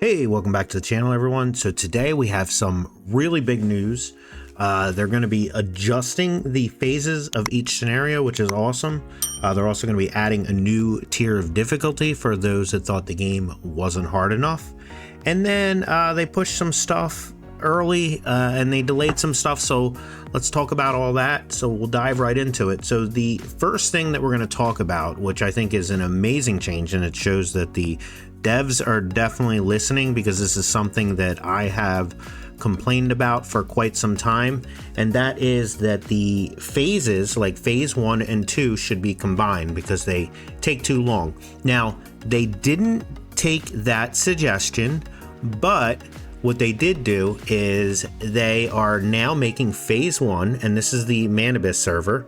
Hey, welcome back to the channel, everyone. So today we have some really big news. They're going to be adjusting the phases of each scenario, which is awesome. They're also going to be adding a new tier of difficulty for those that thought the game wasn't hard enough. And then they pushed some stuff early and they delayed some stuff. So let's talk about all that. So we'll dive right into it. So the first thing that we're going to talk about, which I think is an amazing change, and it shows that the devs are definitely listening, because this is something that I have complained about for quite some time, and that is that the phases, like phase 1 and 2, should be combined because they take too long. Now, they didn't take that suggestion, but what they did do is they are now making phase 1, and this is the Monoliths server,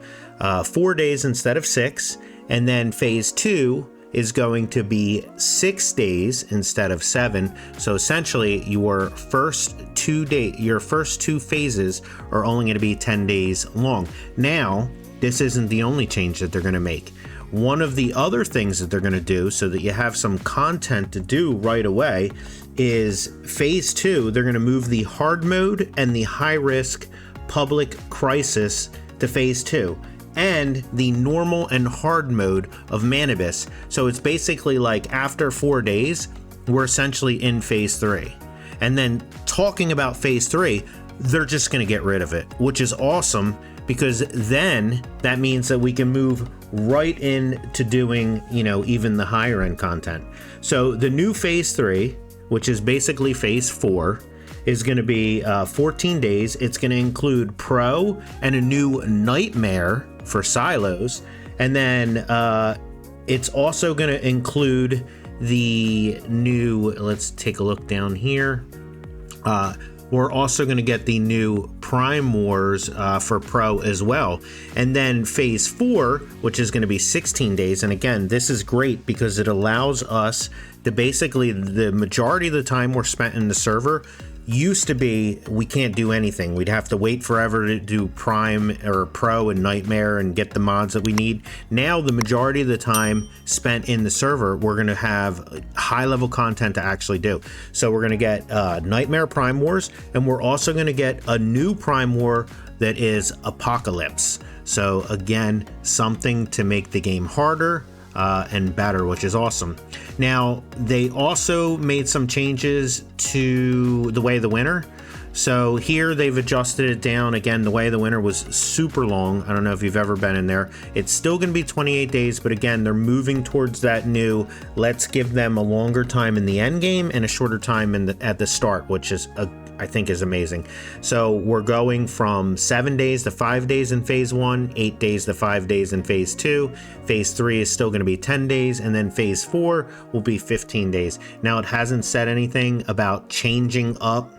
4 days instead of 6, and then phase 2 is going to be 6 days instead of 7. So essentially your first two phases are only going to be 10 days long. Now, this isn't the only change that they're going to make. One of the other things that they're going to do, so that you have some content to do right away, is phase 2. They're going to move the hard mode and the high risk public crisis to phase 2, and the normal and hard mode of Monoliths. So it's basically like after 4 days, we're essentially in phase 3. And then talking about phase 3, they're just going to get rid of it, which is awesome, because then that means that we can move right into doing, even the higher end content. So the new phase 3, which is basically phase 4, is going to be 14 days. It's going to include pro and a new nightmare for silos, and then it's also going to include the new, let's take a look down here, we're also going to get the new Prime Wars for pro as well. And then phase 4, which is going to be 16 days, and again, this is great because it allows us to basically, the majority of the time we're spent in the server used to be we can't do anything. We'd have to wait forever to do Prime or Pro and Nightmare and get the mods that we need. Now the majority of the time spent in the server, we're going to have high level content to actually do. So we're going to get Nightmare Prime Wars, and we're also going to get a new Prime War that is Apocalypse. So again, something to make the game harder and better, which is awesome. Now, they also made some changes to the Way of the Winter. So here they've adjusted it down. Again, the Way of the Winter was super long. I don't know if you've ever been in there. It's still going to be 28 days, but again, they're moving towards that new, let's give them a longer time in the end game and a shorter time at the start, which is I think is amazing. So we're going from 7 days to 5 days in phase 1, 8 days to 5 days in phase 2. Phase 3 is still going to be 10 days, and then phase 4 will be 15 days. Now, it hasn't said anything about changing up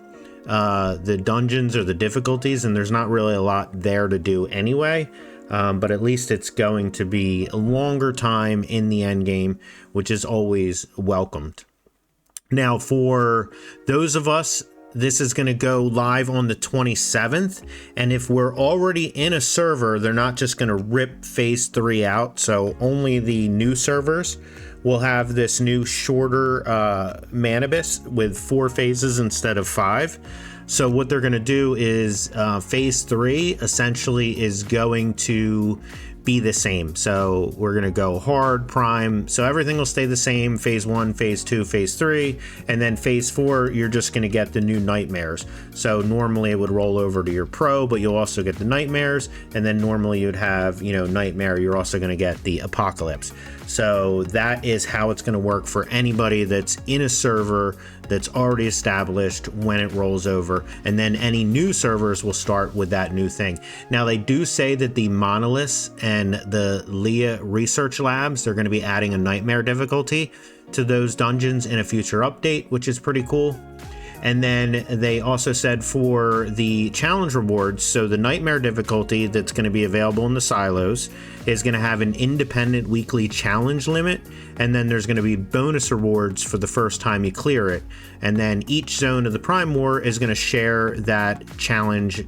the dungeons or the difficulties, and there's not really a lot there to do anyway. But at least it's going to be a longer time in the end game, which is always welcomed. Now, for those of us, this is going to go live on the 27th, and if we're already in a server, they're not just going to rip phase 3 out, so only the new servers will have this new shorter Monoliths with 4 phases instead of 5. So what they're going to do is phase 3 essentially is going to be the same. So we're going to go hard, prime, so everything will stay the same. Phase 1, phase 2, phase 3, and then phase 4, you're just going to get the new nightmares. So normally it would roll over to your pro, but you'll also get the nightmares, and then normally you'd have, nightmare, you're also going to get the apocalypse. So that is how it's going to work for anybody that's in a server that's already established when it rolls over, and then any new servers will start with that new thing. Now, they do say that the Monoliths and the Leah research labs, they're going to be adding a nightmare difficulty to those dungeons in a future update, which is pretty cool. And then they also said for the challenge rewards, so the nightmare difficulty that's going to be available in the silos is going to have an independent weekly challenge limit, and then there's going to be bonus rewards for the first time you clear it. And then each zone of the Prime War is going to share that challenge,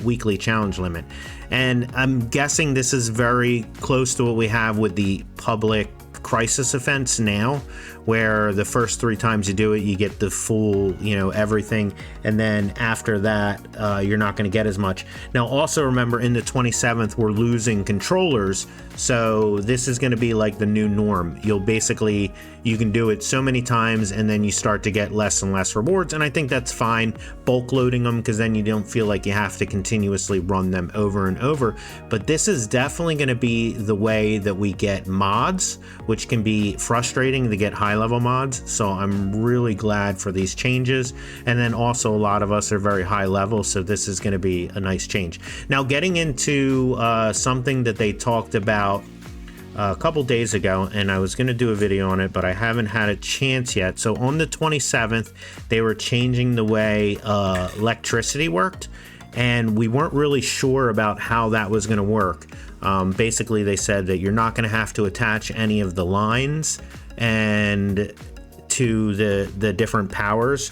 weekly challenge limit. And I'm guessing this is very close to what we have with the public crisis events now, where the first 3 times you do it, you get the full, everything, and then after that, you're not going to get as much. Now, also remember, in the 27th, we're losing controllers, so this is going to be like the new norm. You can do it so many times, and then you start to get less and less rewards, and I think that's fine, bulk loading them, because then you don't feel like you have to continuously run them over and over. But this is definitely going to be the way that we get mods, which can be frustrating to get high-level mods, so I'm really glad for these changes. And then also, a lot of us are very high level, so this is going to be a nice change. Now, getting into something that they talked about a couple days ago, and I was going to do a video on it, but I haven't had a chance yet. So on the 27th, they were changing the way electricity worked, and we weren't really sure about how that was going to work. Basically, they said that you're not going to have to attach any of the lines and to the different powers.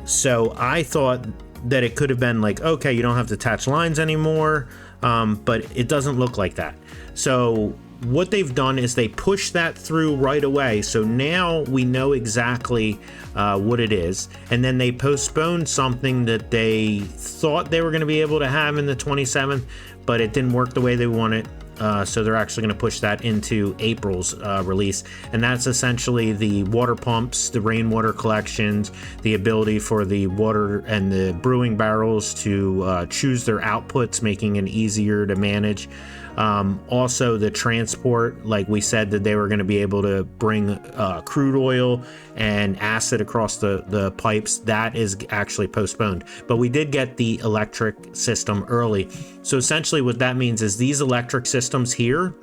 So I thought that it could have been like, okay, you don't have to attach lines anymore, but it doesn't look like that. So what they've done is they push that through right away, so now we know exactly what it is. And then they postponed something that they thought they were going to be able to have in the 27th, but it didn't work the way they wanted. So they're actually going to push that into April's release, and that's essentially the water pumps, the rainwater collections, the ability for the water and the brewing barrels to choose their outputs, making it easier to manage. Also the transport, like we said that they were going to be able to bring crude oil and acid across the pipes. That is actually postponed, but we did get the electric system early. So essentially what that means is these electric systems here,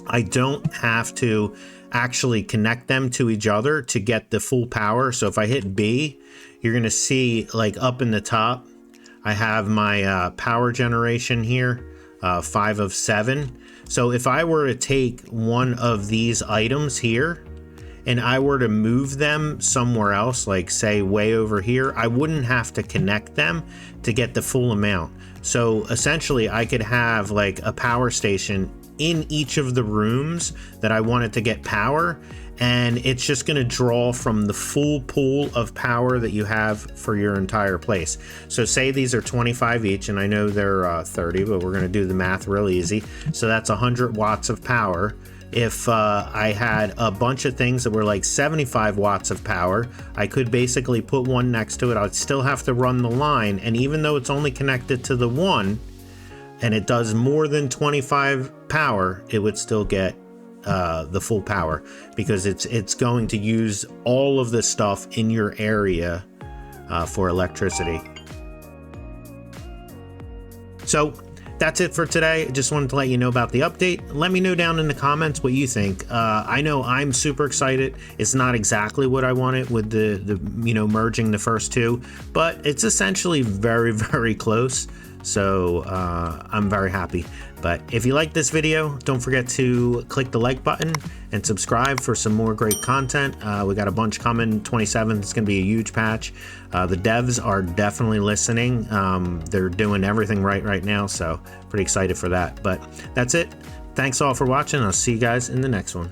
I don't have to actually connect them to each other to get the full power. So if I hit B, you're going to see like up in the top, I have my power generation here. 5 of 7. So if I were to take one of these items here and I were to move them somewhere else, like say way over here, I wouldn't have to connect them to get the full amount. So essentially I could have like a power station in each of the rooms that I wanted to get power, and it's just going to draw from the full pool of power that you have for your entire place. So say these are 25 each, and I know they're 30, but we're going to do the math real easy. So that's 100 watts of power. If I had a bunch of things that were like 75 watts of power, I could basically put one next to it. I'd still have to run the line, and even though it's only connected to the one and it does more than 25 power, it would still get the full power, because it's going to use all of the stuff in your area for electricity. So that's it for today. Just wanted to let you know about the update. Let me know down in the comments what you think. I know I'm super excited. It's not exactly what I wanted with the merging the first two, but it's essentially very, very close. So I'm very happy. But if you like this video, don't forget to click the like button and subscribe for some more great content. We got a bunch coming. 27th is going to be a huge patch. The devs are definitely listening. They're doing everything right now, so pretty excited for that. But that's it. Thanks all for watching. I'll see you guys in the next one.